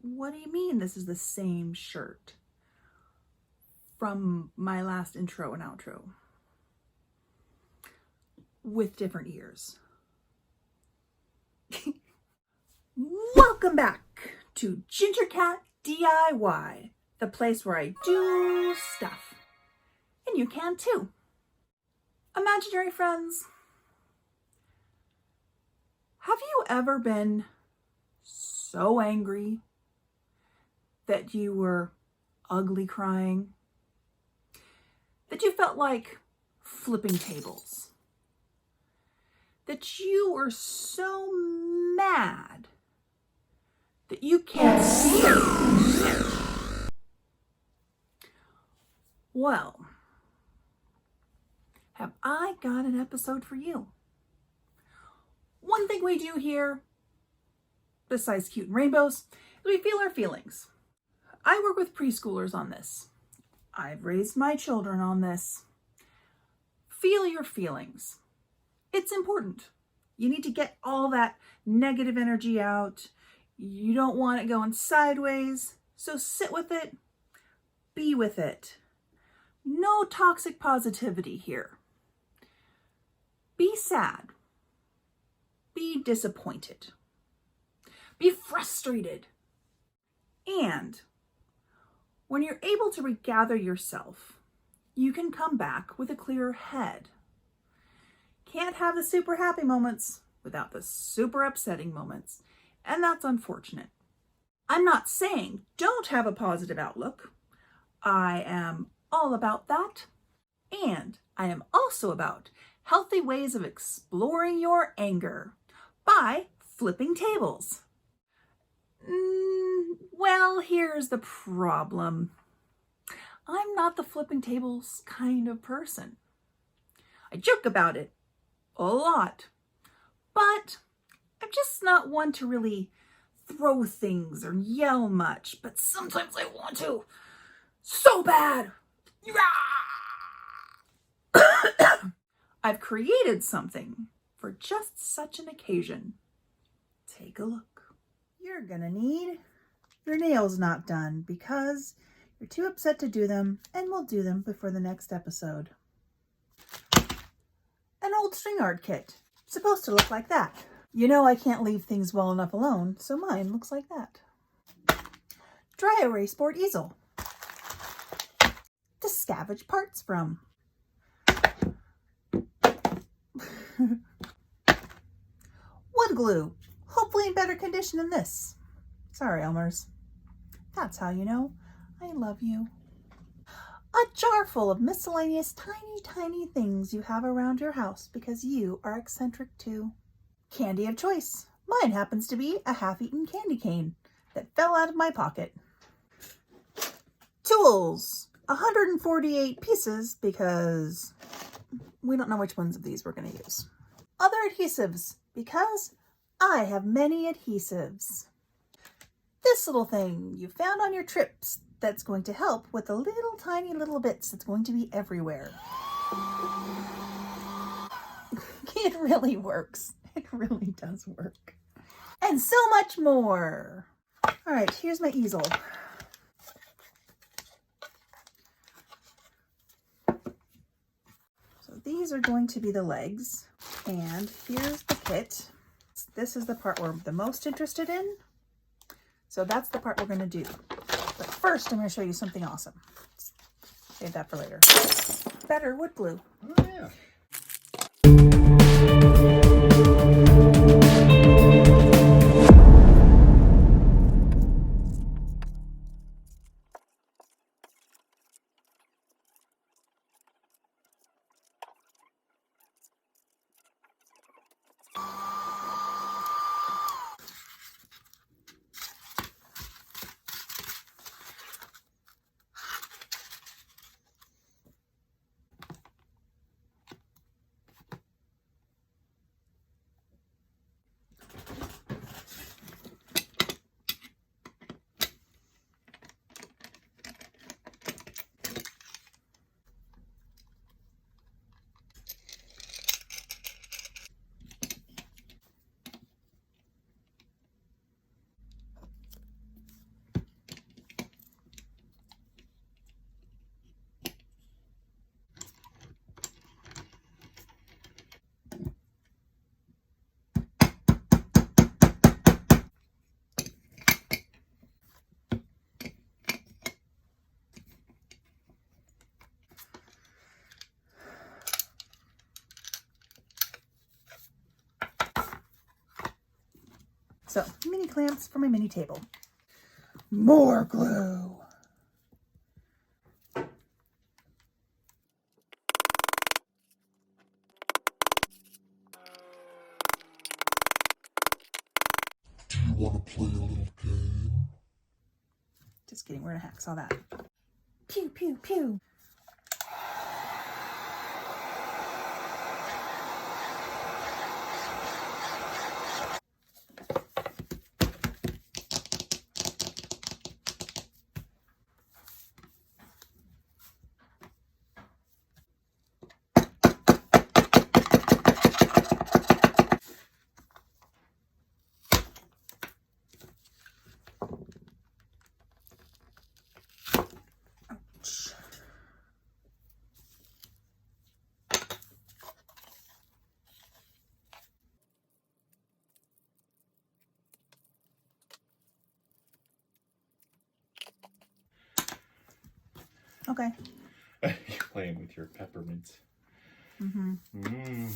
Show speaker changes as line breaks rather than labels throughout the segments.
What do you mean this is the same shirt from my last intro and outro with different ears? Welcome back to Ginger Cat DIY, the place where I do stuff. And you can too. Imaginary friends, have you ever been so angry that you were ugly crying? That you felt like flipping tables? That you were so mad that you can't see it? Well, have I got an episode for you. One thing we do here, besides cute and rainbows, is we feel our feelings. I work with preschoolers on this. I've raised my children on this. Feel your feelings. It's important. You need to get all that negative energy out. You don't want it going sideways. So sit with it. Be with it. No toxic positivity here. Be sad. Be disappointed. Be frustrated. And when you're able to regather yourself, you can come back with a clearer head. Can't have the super happy moments without the super upsetting moments, and that's unfortunate. I'm not saying don't have a positive outlook. I am all about that, and I am also about healthy ways of exploring your anger by flipping tables. Well, here's the problem. I'm not the flipping tables kind of person. I joke about it a lot, but I'm just not one to really throw things or yell much, but sometimes I want to so bad. I've created something for just such an occasion. Take a look. You're gonna need your nails not done because you're too upset to do them, and we'll do them before the next episode. An old string art kit. Supposed to look like that. You know I can't leave things well enough alone, so mine looks like that. Dry erase board easel to scavenge parts from. Wood glue, hopefully in better condition than this. Sorry, Elmers. That's how you know I love you. A jar full of miscellaneous tiny things you have around your house because you are eccentric too. Candy of choice. Mine happens to be a half-eaten candy cane that fell out of my pocket. Tools. 148 pieces because we don't know which ones of these we're going to use. Other adhesives because I have many adhesives. This little thing you found on your trips that's going to help with the little tiny little bits that's going to be everywhere. It really works. It really does work. And so much more. All right, here's my easel. So these are going to be the legs. And here's the kit. This is the part we're the most interested in. So that's the part we're going to do. But first, I'm going to show you something awesome. Save that for later. Better wood glue.
Oh, yeah.
So, mini clamps for my mini table. More glue.
Do you want to play a little game?
Just kidding, we're gonna hacksaw that. Pew, pew, pew. Okay.
You're playing with your peppermints.
Mm-hmm.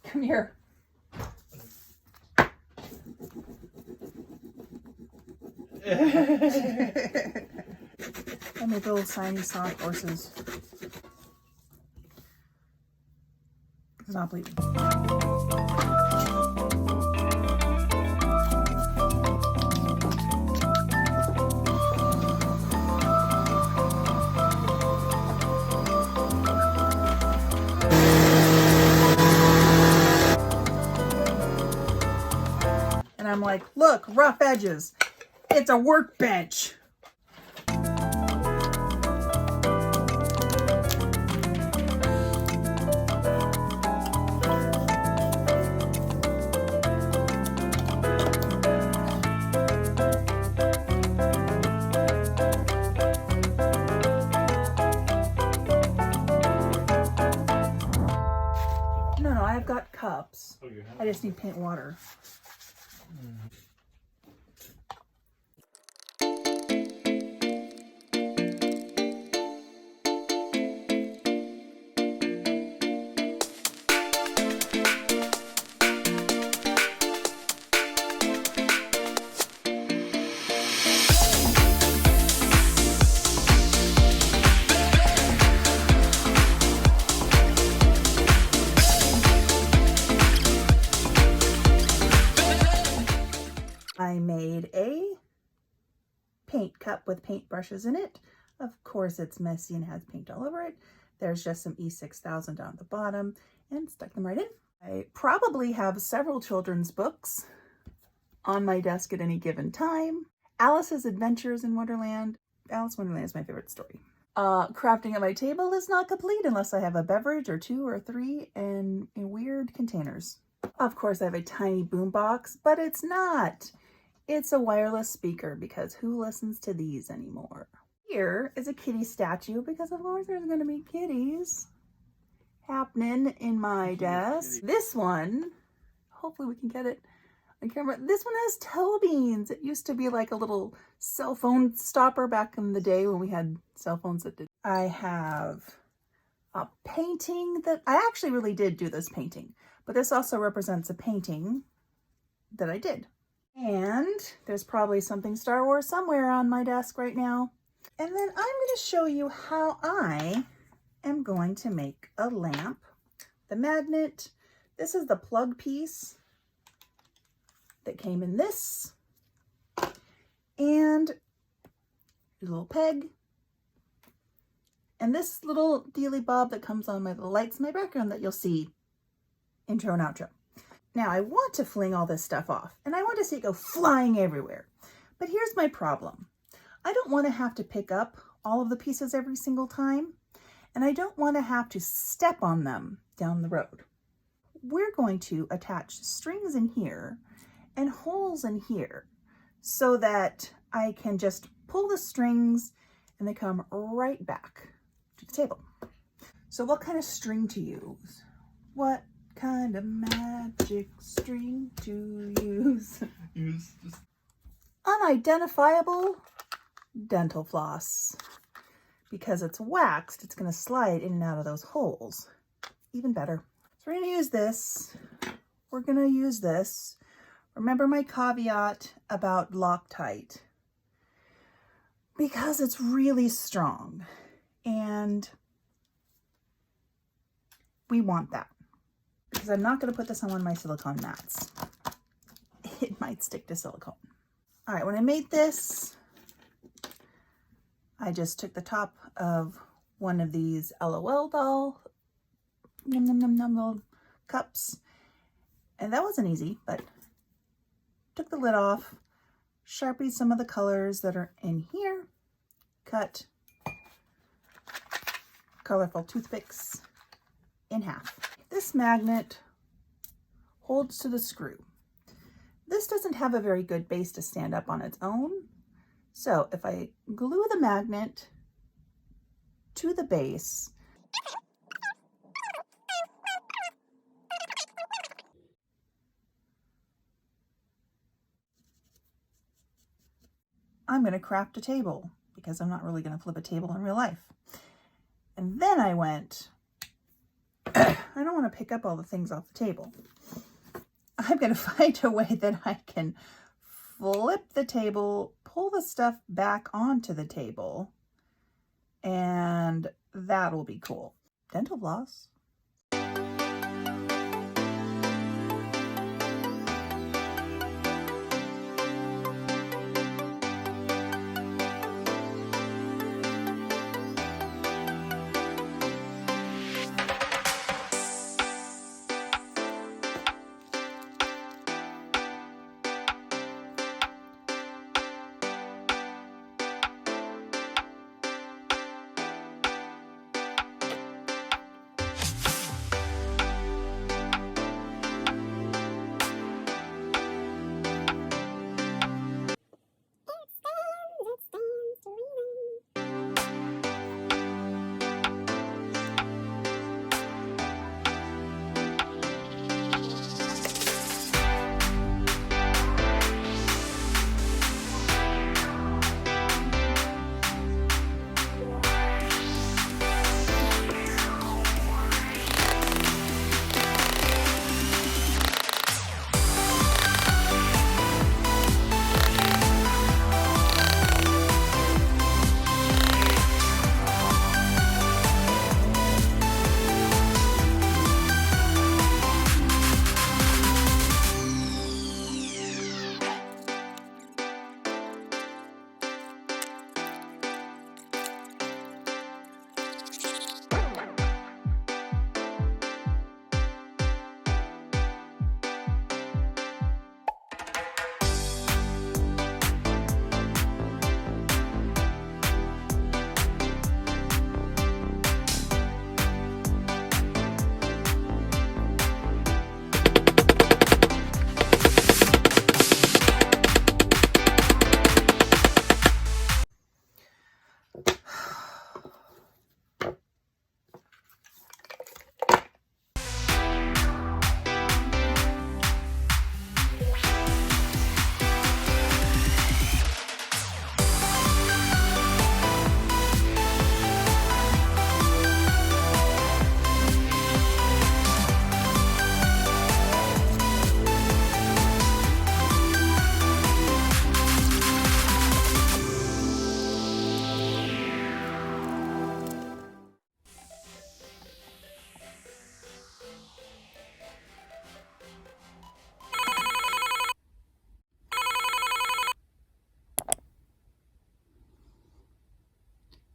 Come here. I make little tiny soft horses. It's not bleeding. And I'm like, look, rough edges. It's a workbench. No, I've got cups.
Oh, you have?
I just need paint water. I made a paint cup with paint brushes in it. Of course, it's messy and has paint all over it. There's just some E6000 down at the bottom and stuck them right in. I probably have several children's books on my desk at any given time. Alice's Adventures in Wonderland. Alice in Wonderland is my favorite story. Crafting at my table is not complete unless I have a beverage or 2 or 3 in weird containers. Of course, I have a tiny boombox, but it's not. It's a wireless speaker because who listens to these anymore? Here is a kitty statue because of course there's going to be kitties happening in my desk. This one, hopefully we can get it on camera. This one has toe beans. It used to be like a little cell phone stopper back in the day when we had cell phones that did. I have a painting that I actually really did do this painting, but this also represents a painting that I did. And there's probably something Star Wars somewhere on my desk right now. And then I'm going to show you how I am going to make a lamp. The magnet, this is the plug piece that came in this. And a little peg. And this little dealy bob that comes on my little lights in my background that you'll see intro and outro. Now I want to fling all this stuff off and I want to see it go flying everywhere. But here's my problem. I don't want to have to pick up all of the pieces every single time, and I don't want to have to step on them down the road. We're going to attach strings in here and holes in here so that I can just pull the strings and they come right back to the table. So what kind of string to use? What kind of magic string to use?
use just
unidentifiable dental floss. Because it's waxed, it's going to slide in and out of those holes. Even better. So we're going to use this. We're going to use this. Remember my caveat about Loctite. Because it's really strong. And we want that. Because I'm not going to put this on one of my silicone mats. It might stick to silicone. All right, when I made this, I just took the top of one of these LOL doll little cups. And that wasn't easy, but took the lid off, Sharpied some of the colors that are in here, cut colorful toothpicks in half. This magnet holds to the screw. This doesn't have a very good base to stand up on its own. So if I glue the magnet to the base, I'm going to craft a table because I'm not really going to flip a table in real life. And then I went, I don't want to pick up all the things off the table. I'm going to find a way that I can flip the table, pull the stuff back onto the table, and that'll be cool. Dental floss.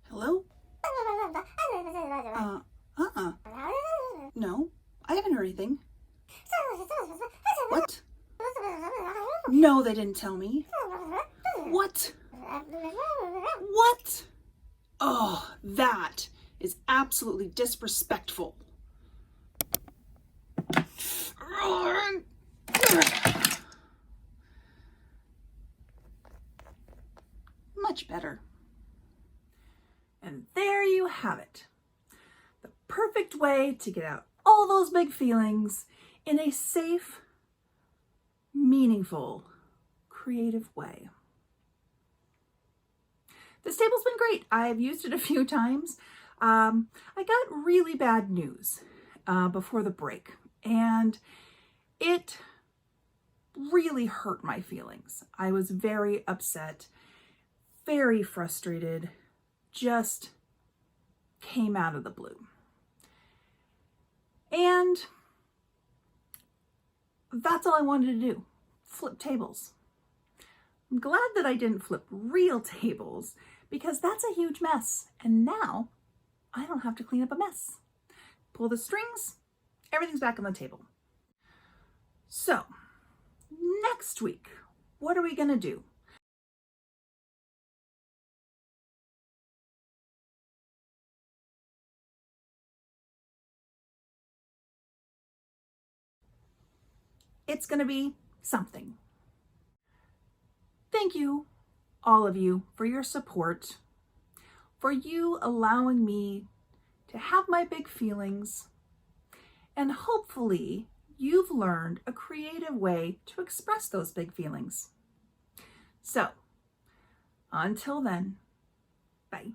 Hello? No, I haven't heard anything. What? No, they didn't tell me. What? What? Oh, that is absolutely disrespectful. Much better. And there you have it. The perfect way to get out all those big feelings in a safe, meaningful, creative way. This table's been great. I've used it a few times. I got really bad news before the break, and it really hurt my feelings. I was very upset, very frustrated, just came out of the blue. And that's all I wanted to do, flip tables. I'm glad that I didn't flip real tables because that's a huge mess. And now I don't have to clean up a mess. Pull the strings, everything's back on the table. So next week, what are we gonna do? It's gonna be something. Thank you, all of you, for your support, for you allowing me to have my big feelings, and hopefully you've learned a creative way to express those big feelings. So, until then, bye.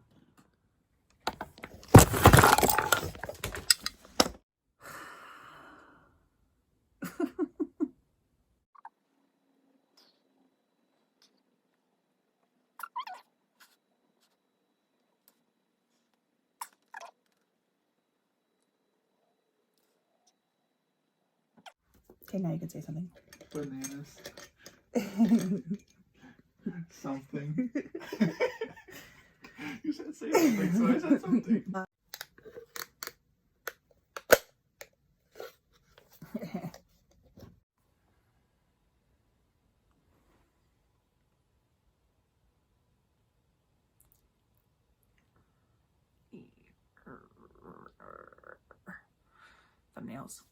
Okay, now you can say something.
Bananas. Something. You said say something, so I said something.
Thumbnails.